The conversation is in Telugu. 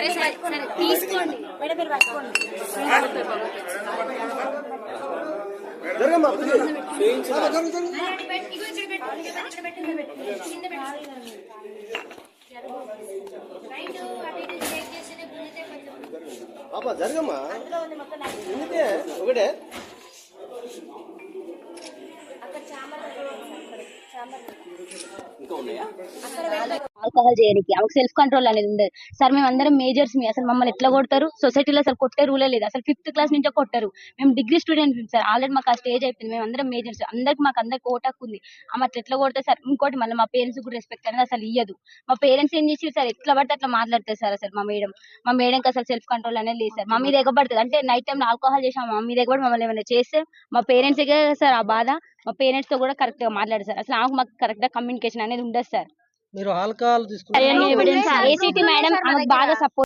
సరే సరే సరే తీసుకోండి మేడం మీరు పట్టుకోండి జరగమ్మా పాప జరగమ్మా ఒకటే ఇంకా ఉన్నాయా ఆల్కహాల్ చేయడానికి ఆమెకు సెల్ఫ్ కంట్రోల్ అనేది ఉండదు సార్. మేము అందరం మేజర్స్ మీ అసలు మమ్మల్ని ఎట్లా కొడతారు? సొసైటీలో అసలు కొట్టే రూలే లేదు. అసలు 5th క్లాస్ నుంచే కొట్టారు. మేము డిగ్రీ స్టూడెంట్ సార్. ఆల్రెడీ మాకు ఆ స్టేజ్ అయిపోయింది. మేము అందరం మేజర్స్ మాకు అందరికి ఓటాకు ఉంది. ఆమె అట్లా ఎట్లా కొడతారు సార్? ఇంకోటి మళ్ళీ మా పేరెంట్స్ కూడా రెస్పెక్ట్ అనేది అసలు ఇయ్యదు. మా పేరెంట్స్ ఏం చేసి సార్ ఎట్లా పడితే అట్లా మాట్లాడతారు సార్. అసలు మా మేడంకి అసలు సెల్ఫ్ కంట్రోల్ అనేది లేదు సార్. మా మీద ఎగబడుతుంది అంటే నైట్ టైం ఆల్కహాల్ చేసాం మా మీద ఎగబడి మమ్మల్ని ఏమైనా చేస్తే మా పేరెంట్స్ సార్ ఆ బాధ. మా పేరెంట్స్ తో కూడా కరెక్ట్ గా మాట్లాడారు సార్. అసలు మాకు కరెక్ట్ గా కమ్యూనికేషన్ అనేది ఉండదు సార్. మీరు ఆల్కహాల్ తీసుకున్నారు ఏసీటీ మేడం బాగా సపోర్ట్